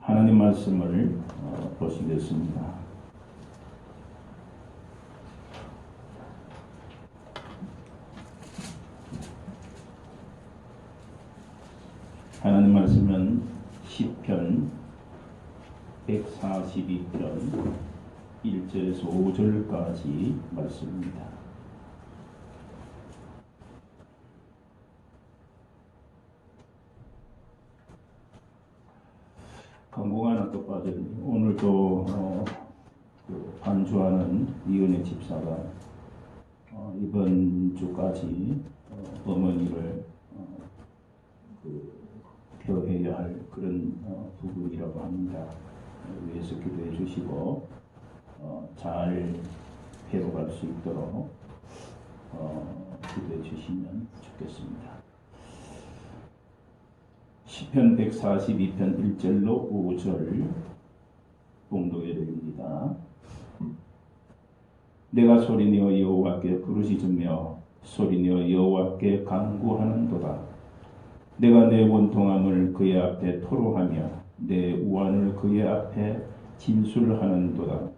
하나님 말씀을 보시겠습니다. 하나님 말씀은 시편 142편 1절에서 5절까지 말씀입니다. 광고가 하나 또 빠졌네요. 오늘도 반주하는 이은혜 집사가 이번 주까지 어머니를 표해야 할 그런 부분이라고 합니다. 위해서 기도해 주시고 잘 회복할 수 있도록 기도해 주시면 좋겠습니다. 시편 142편 1절로 5절 봉독해 드립니다. 내가 소리내어 여호와께 부르짖으며 소리내어 여호와께 간구하는도다. 내가 내 원통함을 그의 앞에 토로하며 내 우환을 그의 앞에 진술하는도다.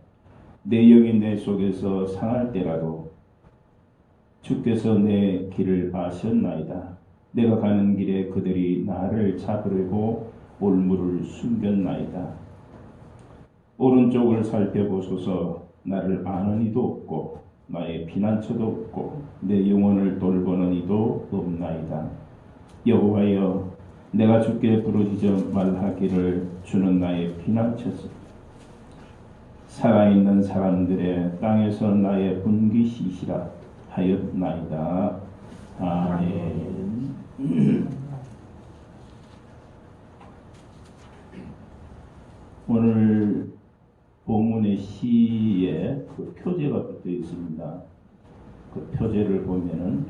내 영이 내 속에서 상할 때라도 주께서 내 길을 아셨나이다. 내가 가는 길에 그들이 나를 잡으려고 올무를 숨겼나이다. 오른쪽을 살펴보소서. 나를 아는 이도 없고 나의 피난처도 없고 내 영혼을 돌보는 이도 없나이다. 여호와여, 내가 주께 부르짖어 말하기를 주는 나의 피난처소. 살아있는 사람들의 땅에서 나의 분깃이시라 하였나이다. 아멘. 오늘 본문의 시에 그 표제가 붙어 있습니다. 그 표제를 보면은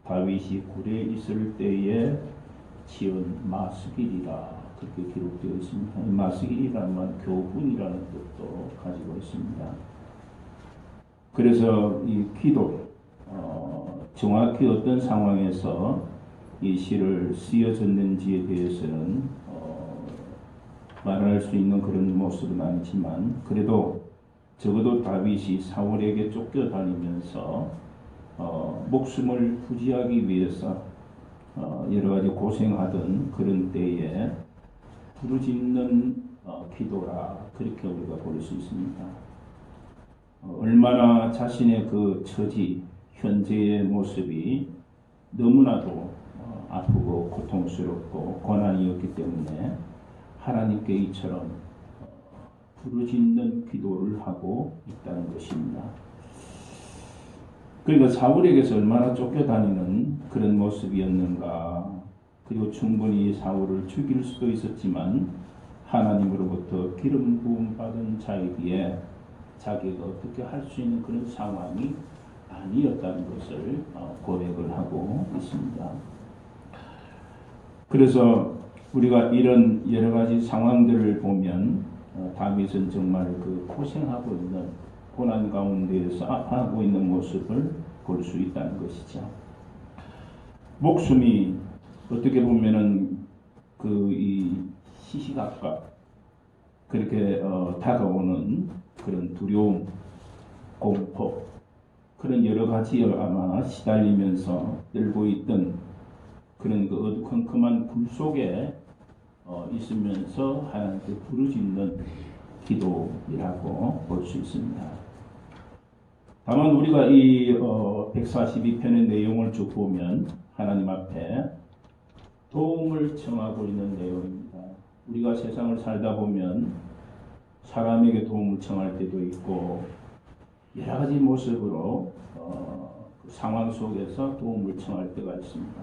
다윗이 굴에 있을 때에 지은 마스길이라 그렇게 기록되어 있습니다. 마스길이라는 말 교훈이라는 뜻도 가지고 있습니다. 그래서 이 기도 정확히 어떤 상황에서 이 시를 쓰여졌는지에 대해서는 말할 수 있는 그런 모습은 아니지만 그래도 적어도 다윗이 사울에게 쫓겨다니면서 목숨을 부지하기 위해서 여러 가지 고생하던 그런 때에 부르짖는 기도라 그렇게 우리가 볼 수 있습니다. 얼마나 자신의 그 처지 현재의 모습이 너무나도 아프고 고통스럽고 고난이었기 때문에 하나님께 이처럼 부르짖는 기도를 하고 있다는 것입니다. 그러니까 사울에게서 얼마나 쫓겨다니는 그런 모습이었는가. 그리고 충분히 사울을 죽일 수도 있었지만 하나님으로부터 기름 부음 받은 자이기에 자기가 어떻게 할 수 있는 그런 상황이 아니었다는 것을 고백을 하고 있습니다. 그래서 우리가 이런 여러 가지 상황들을 보면 다윗은 정말 그 고생하고 있는 고난 가운데에서 아파하고 있는 모습을 볼 수 있다는 것이죠. 목숨이 어떻게 보면은 이 시시각각 그렇게 다가오는 그런 두려움, 공포 그런 여러 가지 아마 시달리면서 떨고 있던 그런 그 어두컴컴한 불 속에 있으면서 하나님께 부르짖는 기도이라고 볼 수 있습니다. 다만 우리가 이 142편의 내용을 쭉 보면 하나님 앞에 도움을 청하고 있는 내용입니다. 우리가 세상을 살다 보면 사람에게 도움을 청할 때도 있고 여러 가지 모습으로 그 상황 속에서 도움을 청할 때가 있습니다.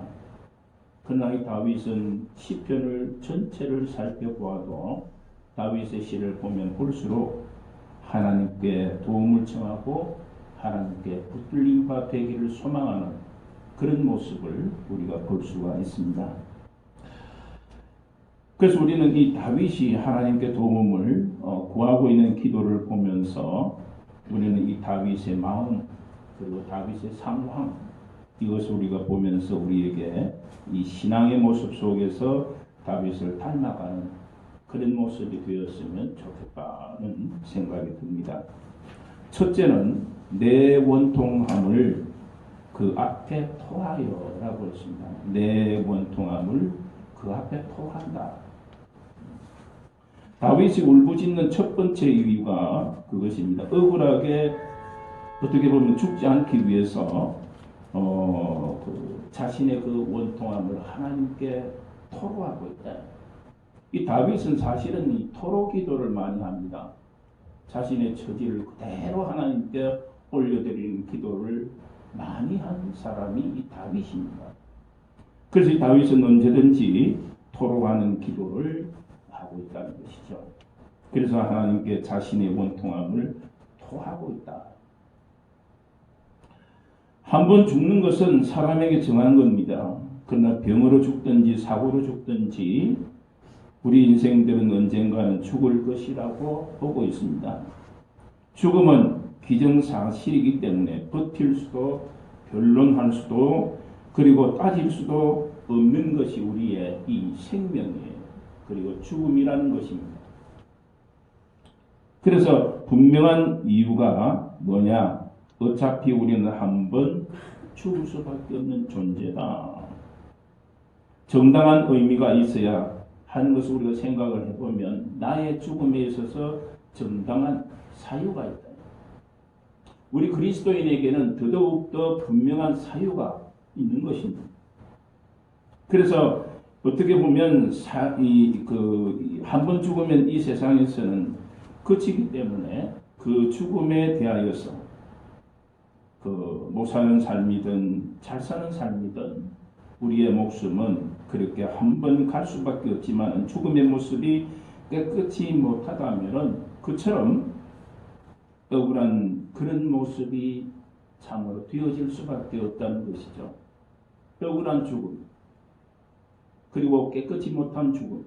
그러나 이 다윗은 시편을 전체를 살펴보아도 다윗의 시를 보면 볼수록 하나님께 도움을 청하고 하나님께 붙들림바 되기를 소망하는 그런 모습을 우리가 볼 수가 있습니다. 그래서 우리는 이 다윗이 하나님께 도움을 구하고 있는 기도를 보면서 우리는 이 다윗의 마음 그리고 다윗의 상황 이것을 우리가 보면서 우리에게 이 신앙의 모습 속에서 다윗을 닮아가는 그런 모습이 되었으면 좋겠다는 생각이 듭니다. 첫째는 내 원통함을 그 앞에 토하여라고 했습니다. 내 원통함을 그 앞에 토한다. 다윗이 울부짖는 첫 번째 이유가 그것입니다. 억울하게 어떻게 보면 죽지 않기 위해서 자신의 그 원통함을 하나님께 토로하고 있다. 이 다윗은 사실은 이 토로 기도를 많이 합니다. 자신의 처지를 그대로 하나님께 올려드리는 기도를 많이 한 사람이 이 다윗입니다. 그래서 이 다윗은 언제든지 토로하는 기도를 하고 있다는 것이죠. 그래서 하나님께 자신의 원통함을 토하고 있다. 한 번 죽는 것은 사람에게 정한 겁니다. 그러나 병으로 죽든지 사고로 죽든지 우리 인생들은 언젠가는 죽을 것이라고 보고 있습니다. 죽음은 기정사실이기 때문에 버틸 수도 변론할 수도 그리고 따질 수도 없는 것이 우리의 이 생명이에요. 그리고 죽음이라는 것입니다. 그래서 분명한 이유가 뭐냐? 어차피 우리는 한번 죽을 수밖에 없는 존재다. 정당한 의미가 있어야 하는 것을 우리가 생각을 해보면 나의 죽음에 있어서 정당한 사유가 있다. 우리 그리스도인에게는 더더욱더 분명한 사유가 있는 것입니다. 그래서 어떻게 보면 한 번 죽으면 이 세상에서는 그치기 때문에 그 죽음에 대하여서 못 사는 삶이든 잘 사는 삶이든 우리의 목숨은 그렇게 한 번 갈 수밖에 없지만 죽음의 모습이 깨끗이 못하다면 그처럼 억울한 그런 모습이 참으로 되어질 수밖에 없다는 것이죠. 억울한 죽음, 그리고 깨끗이 못한 죽음,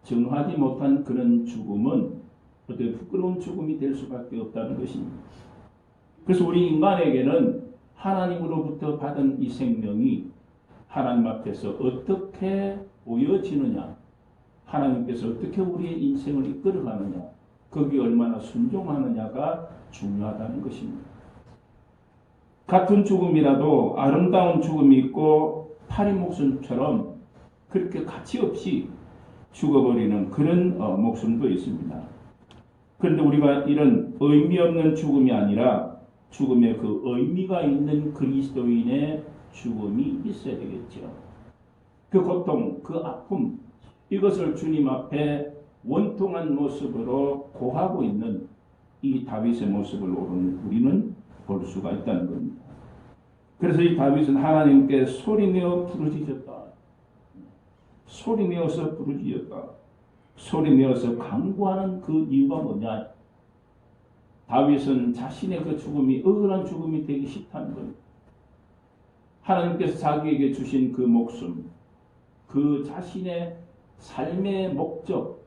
정하지 못한 그런 죽음은 어떻게 부끄러운 죽음이 될 수밖에 없다는 것입니다. 그래서 우리 인간에게는 하나님으로부터 받은 이 생명이 하나님 앞에서 어떻게 보여지느냐, 하나님께서 어떻게 우리의 인생을 이끌어가느냐, 거기에 얼마나 순종하느냐가 중요하다는 것입니다. 같은 죽음이라도 아름다운 죽음이 있고 파리 목숨처럼 그렇게 가치없이 죽어버리는 그런 목숨도 있습니다. 그런데 우리가 이런 의미 없는 죽음이 아니라 죽음에 그 의미가 있는 그리스도인의 죽음이 있어야 되겠죠. 그 고통, 그 아픔, 이것을 주님 앞에 원통한 모습으로 고하고 있는 이 다윗의 모습을 우리는 볼 수가 있다는 겁니다. 그래서 이 다윗은 하나님께 소리내어 부르짖었다. 소리내어서 부르짖었다. 소리내어서 간구하는 그 이유가 뭐냐? 다윗은 자신의 그 죽음이 억울한 죽음이 되기 싫다는 겁니다. 하나님께서 자기에게 주신 그 목숨, 그 자신의 삶의 목적,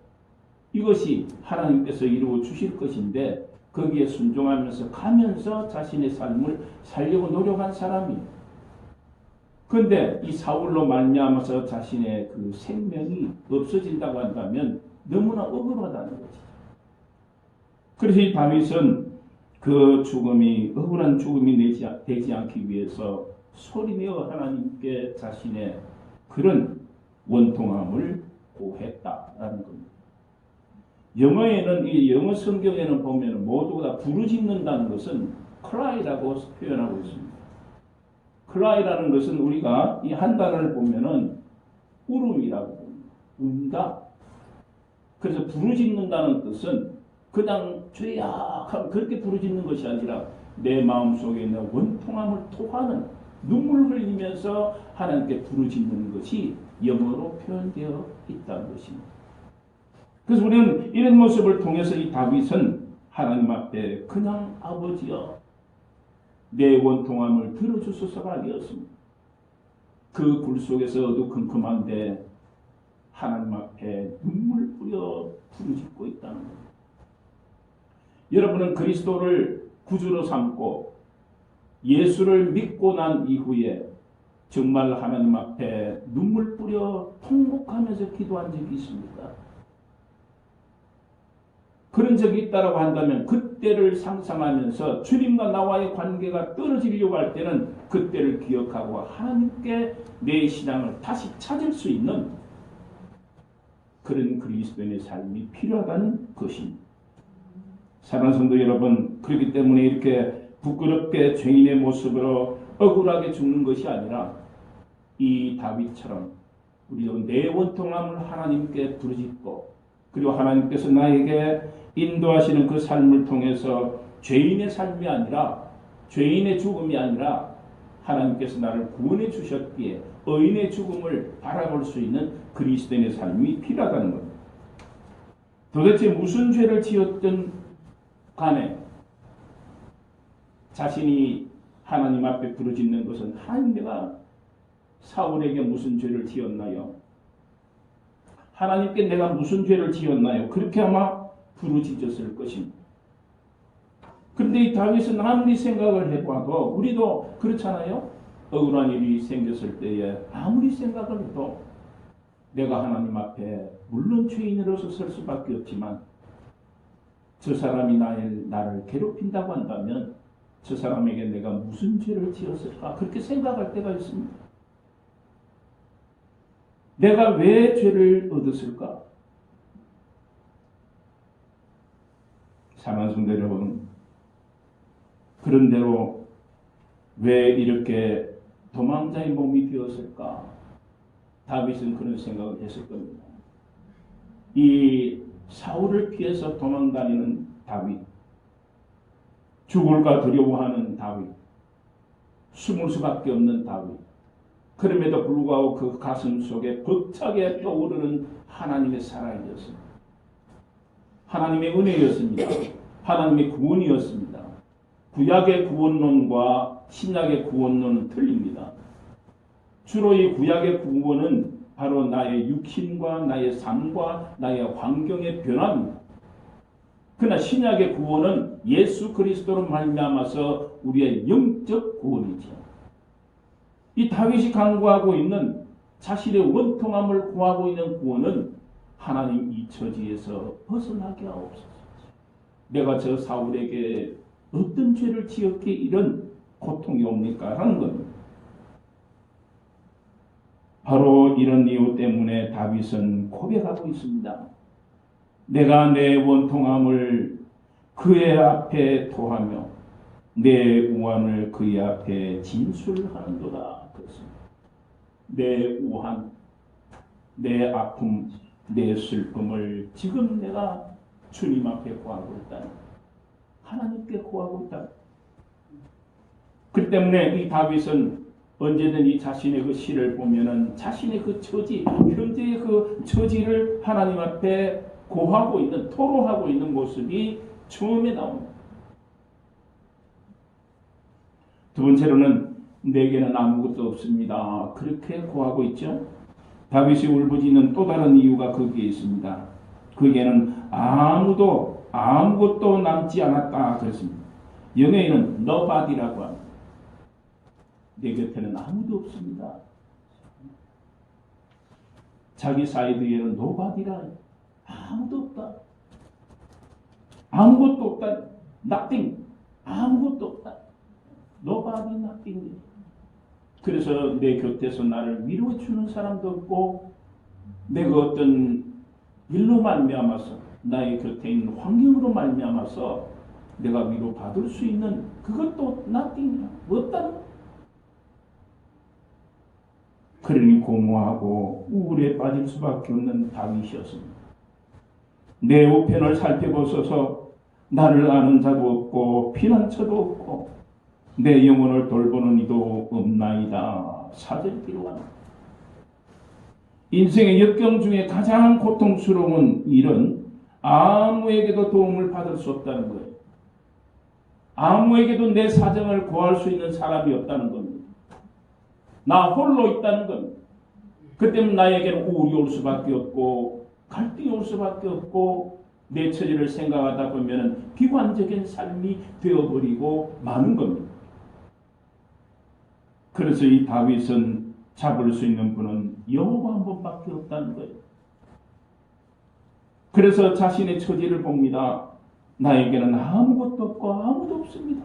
이것이 하나님께서 이루어 주실 것인데 거기에 순종하면서 가면서 자신의 삶을 살려고 노력한 사람이에요. 그런데 이 사울로 말미암아서 자신의 그 생명이 없어진다고 한다면 너무나 억울하다는 것이죠. 그래서 이 다윗은 그 죽음이 억울한 죽음이 되지 않기 위해서 소리내어 하나님께 자신의 그런 원통함을 고했다라는 겁니다. 영어에는 이 영어 성경에는 보면 모두가 다 부르짖는다는 것은 cry라고 표현하고 있습니다. cry라는 것은 우리가 이 한 단어를 보면은 울음이라고 봅니다. 운다. 그래서 부르짖는다는 뜻은 그냥 죄야 그렇게 부르짖는 것이 아니라 내 마음속에 있는 원통함을 토하는 눈물을 흘리면서 하나님께 부르짖는 것이 영어로 표현되어 있다는 것입니다. 그래서 우리는 이런 모습을 통해서 이 다윗은 하나님 앞에 그냥 아버지여 내 원통함을 들어주소서가 아니었습니다. 그 굴 속에서 어두컴컴한데 하나님 앞에 눈물 뿌려 부르짖고 있다는 겁니다. 여러분은 그리스도를 구주로 삼고 예수를 믿고 난 이후에 정말 하나님 앞에 눈물 뿌려 통곡하면서 기도한 적이 있습니까? 그런 적이 있다라고 한다면 그때를 상상하면서 주님과 나와의 관계가 떨어지려고 할 때는 그때를 기억하고 하나님께 내 신앙을 다시 찾을 수 있는 그런 그리스도인의 삶이 필요하다는 것입니다. 사랑하는 성도 여러분, 그렇기 때문에 이렇게 부끄럽게 죄인의 모습으로 억울하게 죽는 것이 아니라 이 다윗처럼 우리도 내 원통함을 하나님께 부르짖고, 그리고 하나님께서 나에게 인도하시는 그 삶을 통해서 죄인의 삶이 아니라, 죄인의 죽음이 아니라 하나님께서 나를 구원해 주셨기에 의인의 죽음을 바라볼 수 있는 그리스도인의 삶이 필요하다는 겁니다. 도대체 무슨 죄를 지었든 간에 자신이 하나님 앞에 부르짖는 것은, 하나님, 내가 사울에게 무슨 죄를 지었나요? 하나님께 내가 무슨 죄를 지었나요? 그렇게 아마 부르짖었을 것입니다. 그런데 이 다윗은 아무리 생각을 해봐도, 우리도 그렇잖아요. 억울한 일이 생겼을 때에 아무리 생각을 해도 내가 하나님 앞에 물론 죄인으로서 설 수밖에 없지만, 저 사람이 나를 괴롭힌다고 한다면 저 사람에게 내가 무슨 죄를 지었을까? 그렇게 생각할 때가 있습니다. 내가 왜 죄를 얻었을까? 사랑하는 성도 여러분, 그런대로 왜 이렇게 도망자의 몸이 되었을까? 다윗은 그런 생각을 했을 겁니다. 이 사울을 피해서 도망다니는 다윗, 죽을까 두려워하는 다윗, 숨을 수밖에 없는 다윗, 그럼에도 불구하고 그 가슴 속에 벅차게 떠오르는 하나님의 사랑이었습니다. 하나님의 은혜였습니다. 하나님의 구원이었습니다. 구약의 구원론과 신약의 구원론은 틀립니다. 주로 이 구약의 구원은 바로 나의 육신과 나의 삶과 나의 환경의 변화입니다. 그러나 신약의 구원은 예수 그리스도로 말미암아서 우리의 영적 구원이죠. 이 다윗이 간구하고 있는, 자신의 원통함을 구하고 있는 구원은, 하나님 이 처지에서 벗어나게 하옵소서. 내가 저 사울에게 어떤 죄를 지었기에 이런 고통이 옵니까? 하는 겁니다. 바로 이런 이유 때문에 다윗은 고백하고 있습니다. 내가 내 원통함을 그의 앞에 토하며 내 우환을 그의 앞에 진술하는도다. 그렇습니다. 내 우환, 내 아픔, 내 슬픔을 지금 내가 주님 앞에 고하고 있다. 하나님께 고하고 있다. 그 때문에 이 다윗은 언제든지 자신의 그 시를 보면은 자신의 그 처지, 현재의 그 처지를 하나님 앞에 고하고 있는, 토로하고 있는 모습이 처음에 나옵니다. 두 번째로는 내게는 아무것도 없습니다. 그렇게 고하고 있죠. 다윗이 울부짖는 또 다른 이유가 거기에 있습니다. 그에게는 아무것도 남지 않았다 그랬습니다. 영어에는 nobody라고 합니다. 내 곁에는 아무도 없습니다. 자기 사이드에는 nobody라, 아무도 없다. 아무것도 없다. nothing. 아무것도 없다. nobody, nothing. 그래서 내 곁에서 나를 위로해 주는 사람도 없고, 내가 어떤 일로 말미암아서, 나의 곁에 있는 환경으로 말미암아서 내가 위로받을 수 있는 그것도 nothing이야. 없다는 거야. 그러니 공허하고 우울에 빠질 수밖에 없는 다윗이었습니다. 내 우편을 살펴보소서. 나를 아는 자도 없고 피난처도 없고 내 영혼을 돌보는 이도 없나이다. 사절이 필요합니다. 인생의 역경 중에 가장 고통스러운 일은 아무에게도 도움을 받을 수 없다는 거예요. 아무에게도 내 사정을 고할 수 있는 사람이 없다는 겁니다. 나 홀로 있다는 겁니다. 그 때문에 나에게는 우울이 올 수밖에 없고 갈등이 올 수밖에 없고 내 처지를 생각하다 보면 비관적인 삶이 되어버리고 마는 겁니다. 그래서 이 다윗은 잡을 수 있는 분은 여호와 한 분밖에 없다는 거예요. 그래서 자신의 처지를 봅니다. 나에게는 아무것도 없고 아무도 없습니다.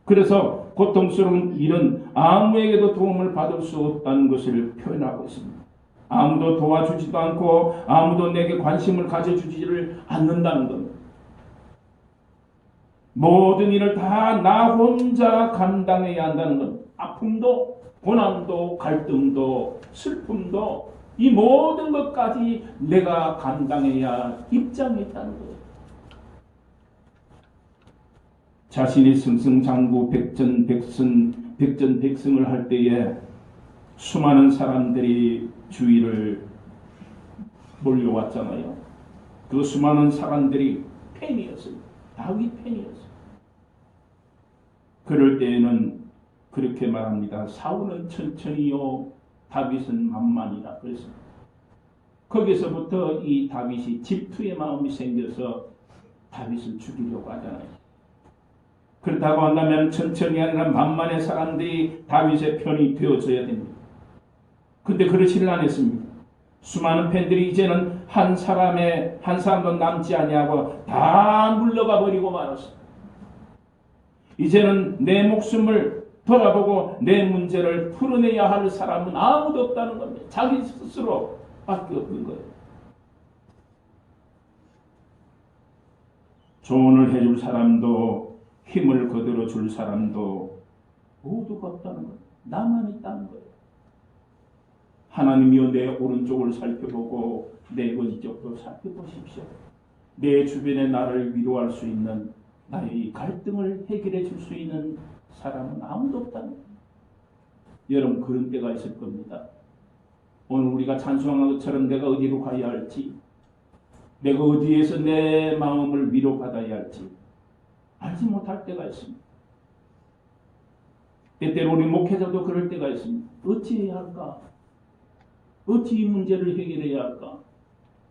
그래서 고통스러운 일은 아무에게도 도움을 받을 수 없다는 것을 표현하고 있습니다. 아무도 도와주지도 않고 아무도 내게 관심을 가져주지를 않는다는 겁니다. 모든 일을 다 나 혼자 감당해야 한다는 것. 아픔도 고난도 갈등도 슬픔도 이 모든 것까지 내가 감당해야 입장에 있다는 거예요. 자신이 승승장구 백전백승을 할 때에 수많은 사람들이 주위를 몰려왔잖아요. 그 수많은 사람들이 팬이었어요. 다윗 팬이었어요. 그럴 때에는 그렇게 말합니다. 사울은 천천히요, 다윗은 만만이라 그랬습니다. 거기서부터 이 다윗이 질투의 마음이 생겨서 다윗을 죽이려고 하잖아요. 그렇다고 한다면 천천히 아니라 만만의 사람들이 다윗의 편이 되어줘야 됩니다. 근데 그렇지는 않았습니다. 수많은 팬들이 이제는 한 사람도 남지 아니하고 다 물러가 버리고 말았습니다. 이제는 내 목숨을 돌아보고 내 문제를 풀어내야 할 사람은 아무도 없다는 겁니다. 자기 스스로 밖에 없는 거예요. 조언을 해줄 사람도 힘을 거들어 줄 사람도 모두가 없다는 거예요. 나만 있다는 거예요. 하나님이여 내 오른쪽을 살펴보고 내 왼쪽도 살펴보십시오. 내 주변에 나를 위로할 수 있는, 나의 갈등을 해결해 줄 수 있는 사람은 아무도 없다는 거예요. 여러분 그런 때가 있을 겁니다. 오늘 우리가 찬송한 것처럼 내가 어디로 가야 할지, 내가 어디에서 내 마음을 위로받아야 할지 알지 못할 때가 있습니다. 때때로 우리 목회자도 그럴 때가 있습니다. 어찌 해야 할까? 어찌 이 문제를 해결해야 할까?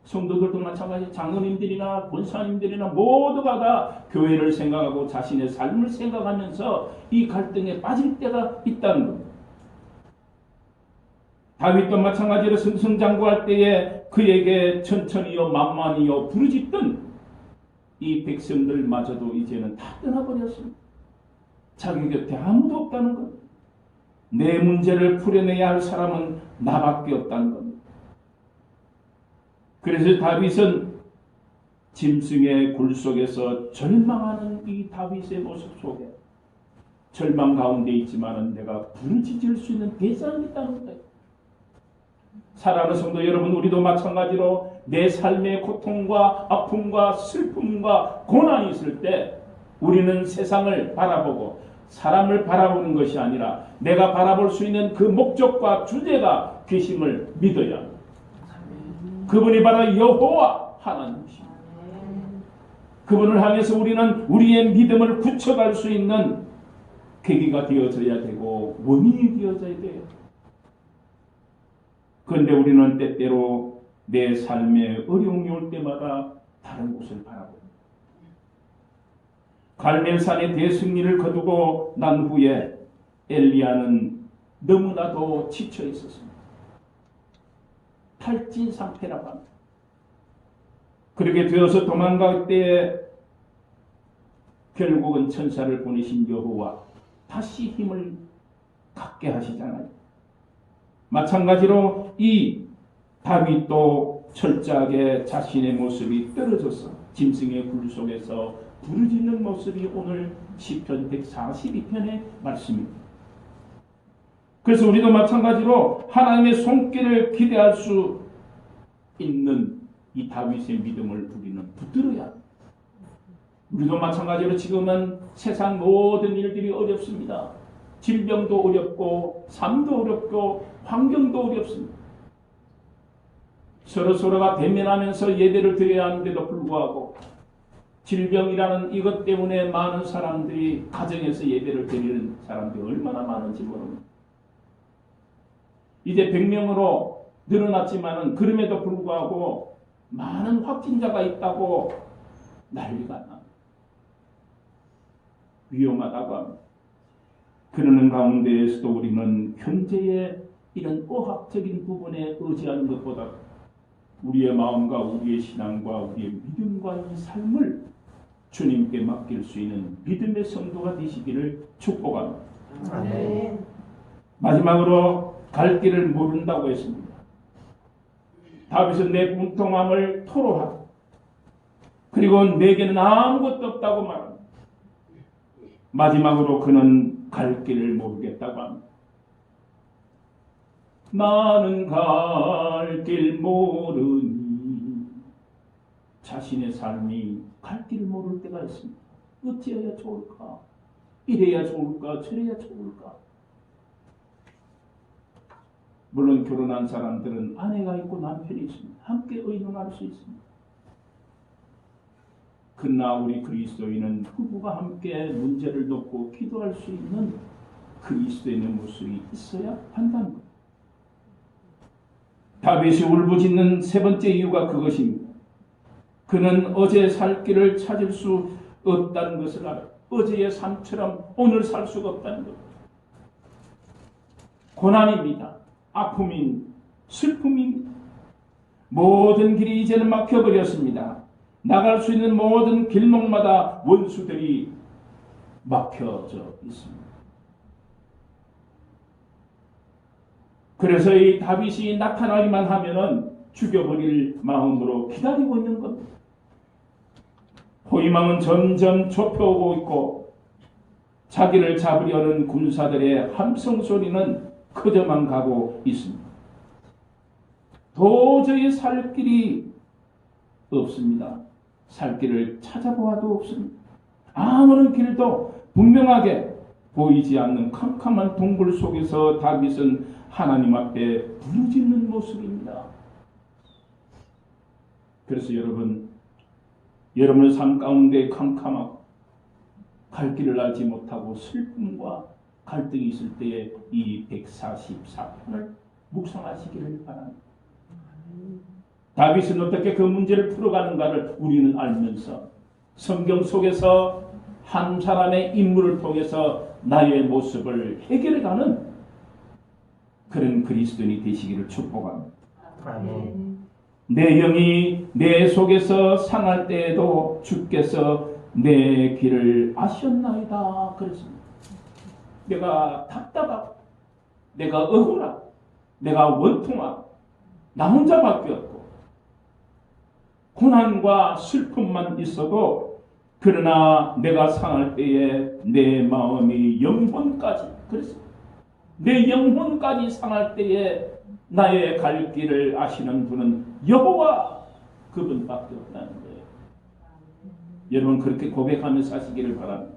성도들도 마찬가지, 장로님들이나 권사님들이나 모두가 다 교회를 생각하고 자신의 삶을 생각하면서 이 갈등에 빠질 때가 있다는 겁니다. 다윗도 마찬가지로 승승장구할 때에 그에게 천천히요 만만히요 부르짖던 이 백성들마저도 이제는 다 떠나버렸습니다. 자기 곁에 아무도 없다는 겁니다. 내 문제를 풀어내야 할 사람은 나밖에 없다는 겁니다. 그래서 다윗은 짐승의 굴 속에서 절망하는 이 다윗의 모습 속에 절망 가운데 있지만은 내가 부르짖을 수 있는 대상이 있다는 거예요. 사랑하는 성도 여러분, 우리도 마찬가지로 내 삶의 고통과 아픔과 슬픔과 고난이 있을 때 우리는 세상을 바라보고 사람을 바라보는 것이 아니라 내가 바라볼 수 있는 그 목적과 주제가 계심을 믿어야 합니다. 그분이 바로 여호와 하나님이십니다. 그분을 향해서 우리는 우리의 믿음을 굳혀갈 수 있는 계기가 되어져야 되고 원인이 되어져야 돼요. 그런데 우리는 때때로 내 삶에 어려움이 올 때마다 다른 곳을 바라봅니다. 갈멜산의 대승리를 거두고 난 후에 엘리야는 너무나도 지쳐 있었습니다. 탈진 상태라고 합니다. 그렇게 되어서 도망갈 때에 결국은 천사를 보내신 여호와 다시 힘을 갖게 하시잖아요. 마찬가지로 이 다윗도 철저하게 자신의 모습이 떨어져서 짐승의 굴 속에서 부르짖는 모습이 오늘 시편 142편의 말씀입니다. 그래서 우리도 마찬가지로 하나님의 손길을 기대할 수 있는 이 다윗의 믿음을 우리는 붙들어야 합니다. 우리도 마찬가지로 지금은 세상 모든 일들이 어렵습니다. 질병도 어렵고 삶도 어렵고 환경도 어렵습니다. 서로가 대면하면서 예배를 드려야 하는데도 불구하고 질병이라는 이것 때문에 많은 사람들이 가정에서 예배를 드리는 사람들이 얼마나 많은지 모릅니다. 이제 100명으로 늘어났지만은 그럼에도 불구하고 많은 확진자가 있다고 난리가 납니다. 위험하다고 합니다. 그러는 가운데에서도 우리는 경제의 이런 의학적인 부분에 의지하는 것보다 우리의 마음과 우리의 신앙과 우리의 믿음과 이 삶을 주님께 맡길 수 있는 믿음의 성도가 되시기를 축복합니다. 아멘. 마지막으로 갈 길을 모른다고 했습니다. 다윗은 내 공통함을 토로하고 그리고 내게는 아무것도 없다고 말합니다. 마지막으로 그는 갈 길을 모르겠다고 합니다. 나는 갈 길 모르니 자신의 삶이 갈 길을 모를 때가 있습니다. 어찌해야 좋을까? 이래야 좋을까? 저래야 좋을까? 물론 결혼한 사람들은 아내가 있고 남편이 있습니다. 함께 의논할 수 있습니다. 그러나 우리 그리스도인은 부부가 함께 문제를 놓고 기도할 수 있는 그리스도인의 모습이 있어야 한다는 것. 다윗이 울부짖는 세 번째 이유가 그것입니다. 그는 어제 살 길을 찾을 수 없다는 것을 알아요. 어제의 삶처럼 오늘 살 수가 없다는 것. 고난입니다. 아픔인 슬픔입니다. 모든 길이 이제는 막혀버렸습니다. 나갈 수 있는 모든 길목마다 원수들이 막혀져 있습니다. 그래서 이 다윗이 나타나기만 하면은 죽여버릴 마음으로 기다리고 있는 겁니다. 호위망은 점점 좁혀오고 있고 자기를 잡으려는 군사들의 함성 소리는 커져만 가고 있습니다. 도저히 살 길이 없습니다. 살 길을 찾아보아도 없습니다. 아무런 길도 분명하게 보이지 않는 캄캄한 동굴 속에서 다윗은 하나님 앞에 부르짖는 모습입니다. 그래서 여러분의 삶 가운데 캄캄하고 갈 길을 알지 못하고 슬픔과 갈등이 있을 때에 이 144편을 묵상하시기를 바랍니다. 다윗은 어떻게 그 문제를 풀어가는가를 우리는 알면서 성경 속에서 한 사람의 인물을 통해서 나의 모습을 해결해가는 그런 그리스도인이 되시기를 축복합니다. 아멘. 내 영이 내 속에서 상할 때에도 주께서 내 길을 아셨나이다 그랬습니다. 내가 답답하고 내가 억울하고 내가 원통하고 나 혼자 바뀌었고 고난과 슬픔만 있어도 그러나 내가 상할 때에 내 마음이 영혼까지 그랬습니다. 내 영혼까지 상할 때에 나의 갈 길을 아시는 분은 여호와 그분밖에 없다는 거예요. 여러분 그렇게 고백하면서 사시기를 바랍니다.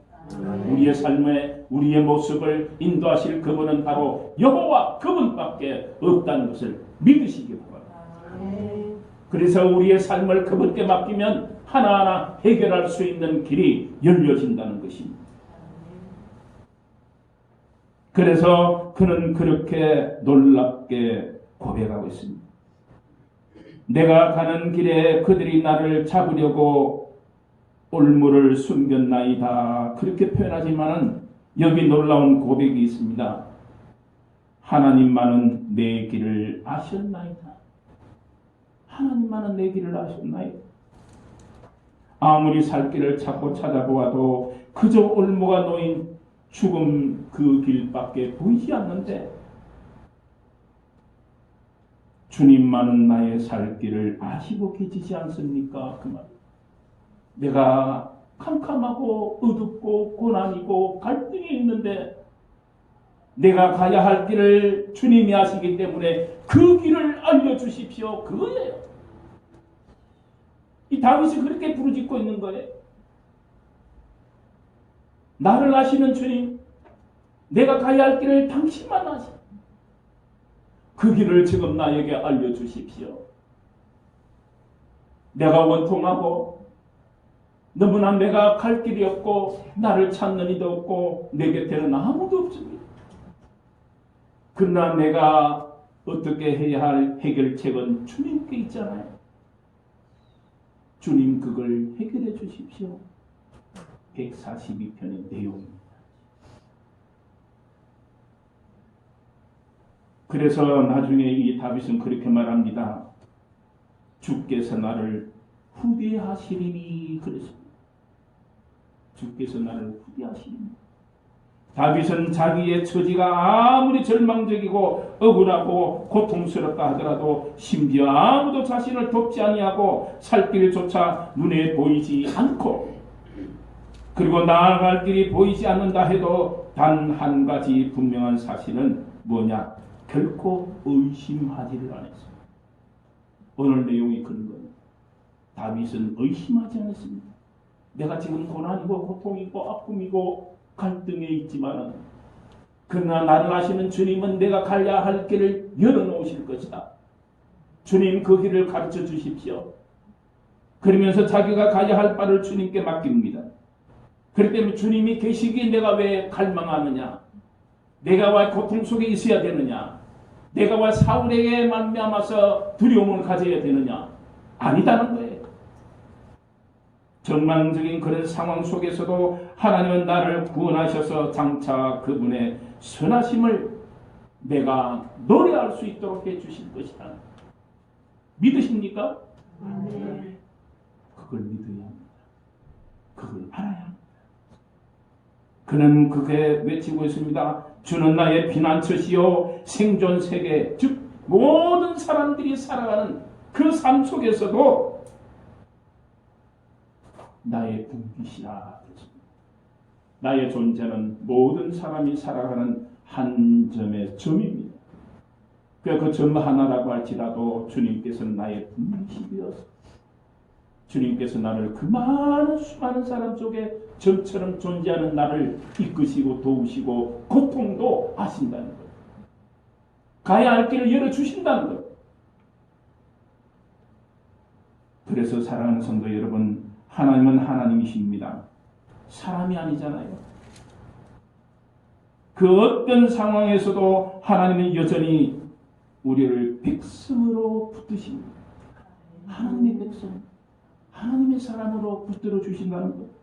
우리의 삶에 우리의 모습을 인도하실 그분은 바로 여호와 그분밖에 없다는 것을 믿으시기 바랍니다. 그래서 우리의 삶을 그분께 맡기면 하나하나 해결할 수 있는 길이 열려진다는 것입니다. 그래서 그는 그렇게 놀랍게 고백하고 있습니다. 내가 가는 길에 그들이 나를 잡으려고 올무를 숨겼나이다. 그렇게 표현하지만은 여기 놀라운 고백이 있습니다. 하나님만은 내 길을 아셨나이다. 하나님만은 내 길을 아셨나이다. 아무리 살 길을 찾고 찾아보아도 그저 올무가 놓인 죽음 그 길밖에 보이지 않는데 주님만은 나의 살 길을 아시고 계시지 않습니까? 그 말. 내가 캄캄하고 어둡고 고난이고 갈등이 있는데 내가 가야 할 길을 주님이 아시기 때문에 그 길을 알려주십시오. 그거예요. 이 다윗이 그렇게 부르짖고 있는 거예요. 나를 아시는 주님, 내가 가야 할 길을 당신만 아시. 그 길을 지금 나에게 알려주십시오. 내가 원통하고 너무나 내가 갈 길이 없고 나를 찾는 이도 없고 내 곁에는 아무도 없습니다. 그러나 내가 어떻게 해야 할 해결책은 주님께 있잖아요. 주님 그걸 해결해 주십시오. 142편의 내용입니다. 그래서 나중에 이 다윗은 그렇게 말합니다. 주께서 나를 후대하시리니 그랬습니다. 주께서 나를 후대하시리니. 다윗은 자기의 처지가 아무리 절망적이고 억울하고 고통스럽다 하더라도 심지어 아무도 자신을 돕지 아니하고 살 길조차 눈에 보이지 않고, 그리고 나아갈 길이 보이지 않는다 해도 단 한 가지 분명한 사실은 뭐냐? 결코 의심하지를 않았습니다. 오늘 내용이 그런 겁니다. 다윗은 의심하지 않았습니다. 내가 지금 고난이고 고통이고 아픔이고 갈등에 있지만, 그러나 나를 아시는 주님은 내가 가야 할 길을 열어놓으실 것이다. 주님 그 길을 가르쳐 주십시오. 그러면서 자기가 가야 할 바를 주님께 맡깁니다. 그렇기 때문에 주님이 계시기에 내가 왜 갈망하느냐? 내가 왜 고통 속에 있어야 되느냐? 내가 왜 사울에게 말미암아서 두려움을 가져야 되느냐? 아니다는 거예요. 절망적인 그런 상황 속에서도 하나님은 나를 구원하셔서 장차 그분의 선하심을 내가 노래할 수 있도록 해주실 것이다. 믿으십니까? 네. 그걸 믿어야 합니다. 그걸 알아야 합니다. 그는 그게 외치고 있습니다. 주는 나의 피난처시요 생존세계, 즉 모든 사람들이 살아가는 그 삶 속에서도 나의 분깃이라. 나의 존재는 모든 사람이 살아가는 한 점의 점입니다. 그 점 하나라고 할지라도 주님께서는 나의 분깃이 되어서 주님께서 나를 그 많은 수많은 사람 속에 점처럼 존재하는 나를 이끄시고 도우시고 고통도 아신다는 것. 가야 할 길을 열어주신다는 것. 그래서 사랑하는 성도 여러분, 하나님은 하나님이십니다. 사람이 아니잖아요. 그 어떤 상황에서도 하나님은 여전히 우리를 백성으로 붙드십니다. 하나님의 백성, 하나님의 사람으로 붙들어 주신다는 것.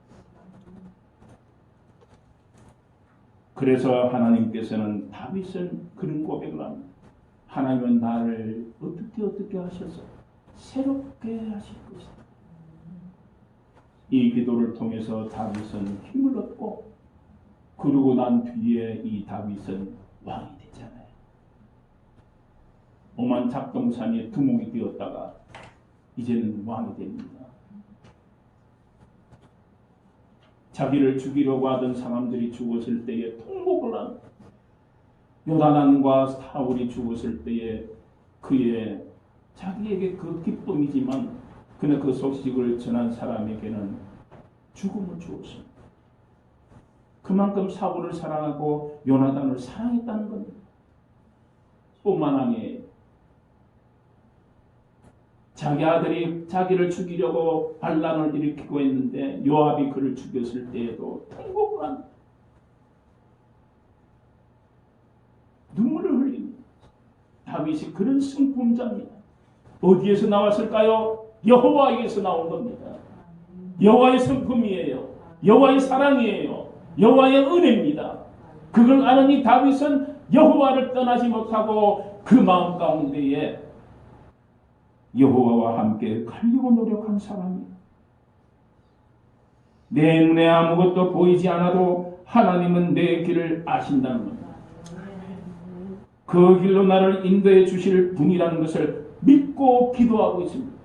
그래서 하나님께서는 다윗은 그런 고백을 합니다. 하나님은 나를 어떻게 하셔서 새롭게 하실 것이다. 이 기도를 통해서 다윗은 힘을 얻고, 그러고 난 뒤에 이 다윗은 왕이 됐잖아요. 오만 잡동산의 두목이 되었다가 이제는 왕이 됩니다. 자기를 죽이려고 하던 사람들이 죽었을 때에 통곡을 한, 요나단과 사울이 죽었을 때에 그의 자기에게 그 기쁨이지만 그는 그 소식을 전한 사람에게는 죽음을 주었습니다. 그만큼 사울을 사랑하고 요나단을 사랑했다는 겁니다. 뿐만 아니에요. 자기 아들이 자기를 죽이려고 반란을 일으키고 있는데 요압이 그를 죽였을 때에도 통곡을 합니다. 눈물을 흘립니다. 다윗이 그런 승품자입니다. 어디에서 나왔을까요? 여호와에게서 나온 겁니다. 여호와의 성품이에요. 여호와의 사랑이에요. 여호와의 은혜입니다. 그걸 아는 이 다윗은 여호와를 떠나지 못하고 그 마음 가운데에 여호와와 함께 가려고 노력한 사람이에요. 내 눈에 아무것도 보이지 않아도 하나님은 내 길을 아신다는 겁니다. 그 길로 나를 인도해 주실 분이라는 것을 믿고 기도하고 있습니다.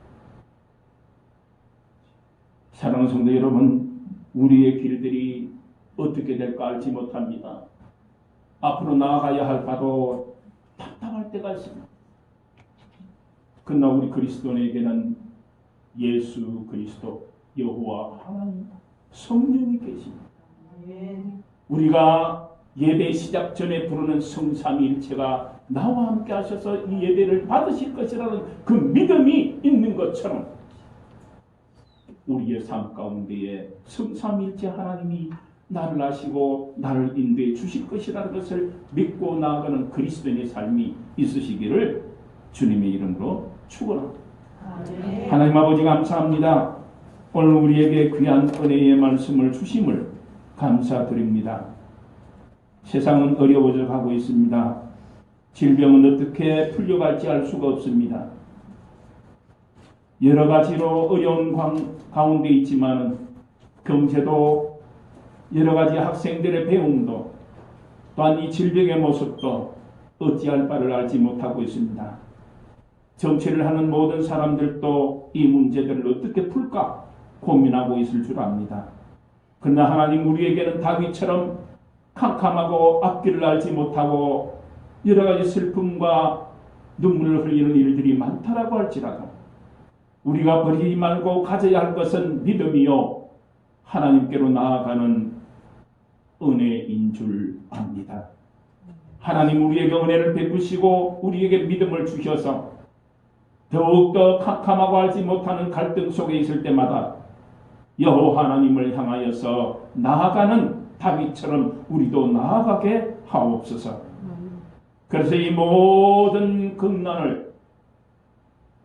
사랑하는 성도 여러분, 우리의 길들이 어떻게 될까 알지 못합니다. 앞으로 나아가야 할 바도 답답할 때가 있습니다. 그러나 우리 그리스도인에게는 예수 그리스도, 여호와 하나님, 성령이 계십니다. 우리가 예배 시작 전에 부르는 성삼위일체가 나와 함께 하셔서 이 예배를 받으실 것이라는 그 믿음이 있는 것처럼 우리의 삶 가운데에 성삼위일체 하나님이 나를 아시고 나를 인도해 주실 것이라는 것을 믿고 나아가는 그리스도인의 삶이 있으시기를 주님의 이름으로 축원합니다. 하나님 아버지 감사합니다. 오늘 우리에게 귀한 은혜의 말씀을 주심을 감사드립니다. 세상은 어려워져 가고 있습니다. 질병은 어떻게 풀려갈지 알 수가 없습니다. 여러 가지로 어려운 가운데 있지만 경제도 여러 가지 학생들의 배움도 또한 이 질병의 모습도 어찌할 바를 알지 못하고 있습니다. 정치를 하는 모든 사람들도 이 문제들을 어떻게 풀까 고민하고 있을 줄 압니다. 그러나 하나님 우리에게는 다윗처럼 캄캄하고 앞길을 알지 못하고 여러 가지 슬픔과 눈물을 흘리는 일들이 많다라고 할지라도 우리가 버리지 말고 가져야 할 것은 믿음이요 하나님께로 나아가는 은혜인 줄 압니다. 하나님 우리에게 은혜를 베푸시고 우리에게 믿음을 주셔서 더욱더 캄캄하고 알지 못하는 갈등 속에 있을 때마다 여호와 하나님을 향하여서 나아가는 다윗처럼 우리도 나아가게 하옵소서. 그래서 이 모든 극난을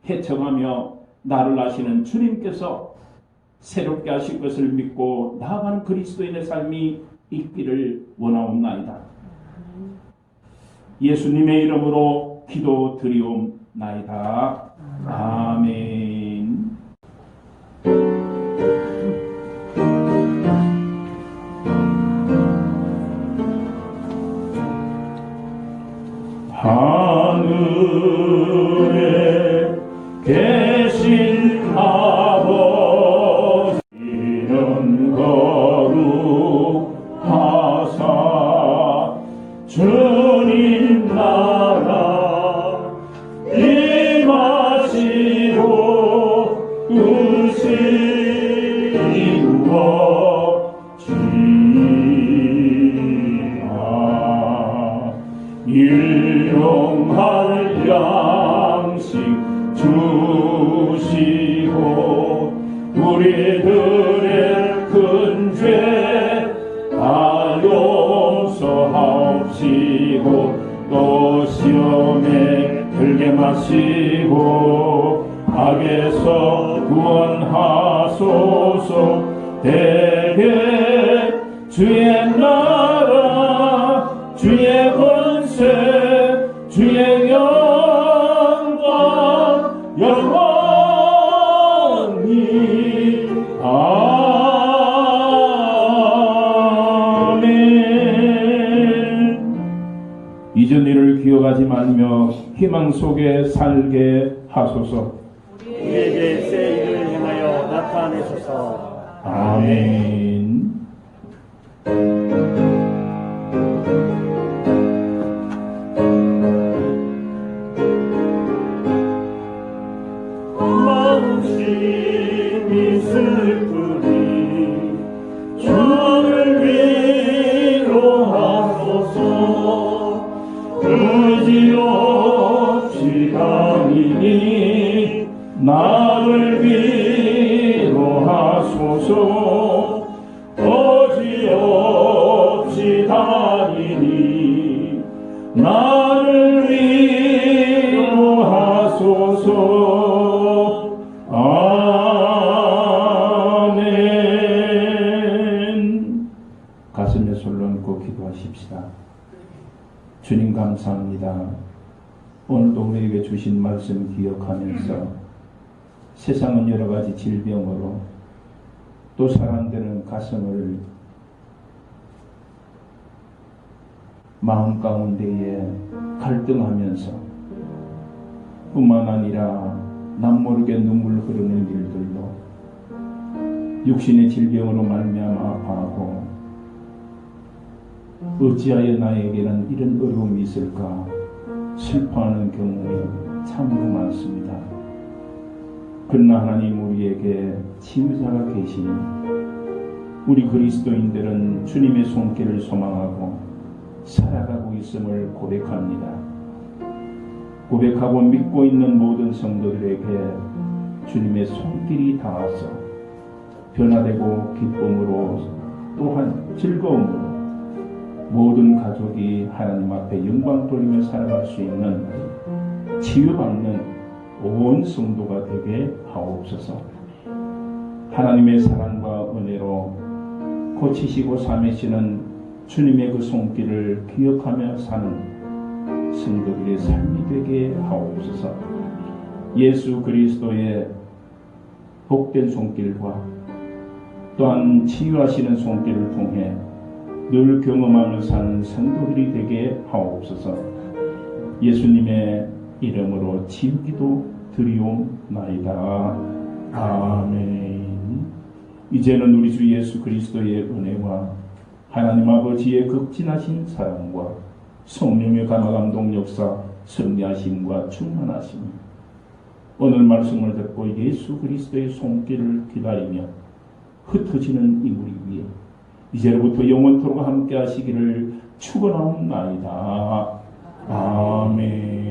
헤쳐가며 나를 아시는 주님께서 새롭게 하실 것을 믿고 나아가는 그리스도인의 삶이 있기를 원하옵나이다. 예수님의 이름으로 기도드리옵나이다. 아멘. 하늘에 계신 아버지 이름 거룩하사 주님 나라 임하시고 의시 이루어지라. 일용할 양식 주시고 우리들의 큰 죄 다 용서하옵시고 또 시험에 들게 마시고 악에서 구원하소서. 대개 주의 나라 주의 권세 주의 영광 영원히 아멘. 이전 일을 기억하지 말며 희망 속에 살게 하소서. 우리에게 새 일을 행하여 나타내소서. 아멘. 마음심이 슬프니 주를 위로하소서. 의지 없이 다니니 나를 위로하소서. 의지 없이 다니니 나를 위로하소서. 아멘. 가슴에 손 얹고 기도하십시다. 주님 감사합니다. 오늘도 우리에게 주신 말씀 기억하면서 세상은 여러 가지 질병으로 또 사람들은 가슴을 마음 가운데에 갈등하면서 뿐만 아니라 남 모르게 눈물 흐르는 일들로 육신의 질병으로 말미암아 아파하고 어찌하여 나에게는 이런 어려움이 있을까 슬퍼하는 경우가 참으로 많습니다. 그러나 하나님 우리에게 치유자가 계시니 우리 그리스도인들은 주님의 손길을 소망하고 살아가고 있음을 고백합니다. 고백하고 믿고 있는 모든 성도들에게 주님의 손길이 닿아서 변화되고 기쁨으로 또한 즐거움으로 모든 가족이 하나님 앞에 영광 돌리며 살아갈 수 있는 치유받는 온 성도가 되게 하옵소서. 하나님의 사랑과 은혜로 고치시고 삼으시는 주님의 그 손길을 기억하며 사는 성도들의 삶이 되게 하옵소서. 예수 그리스도의 복된 손길과 또한 치유하시는 손길을 통해 늘 경험하며 사는 성도들이 되게 하옵소서. 예수님의 이름으로 치유기도 드리옵나이다. 아멘. 이제는 우리 주 예수 그리스도의 은혜와 하나님 아버지의 극진하신 사랑과 성령의 감화감동 역사 승리하심과 충만하심, 오늘 말씀을 듣고 예수 그리스도의 손길을 기다리며 흩어지는 이 우리 위에 이제로부터 영원토록 함께 하시기를 축원하옵나이다. 아멘.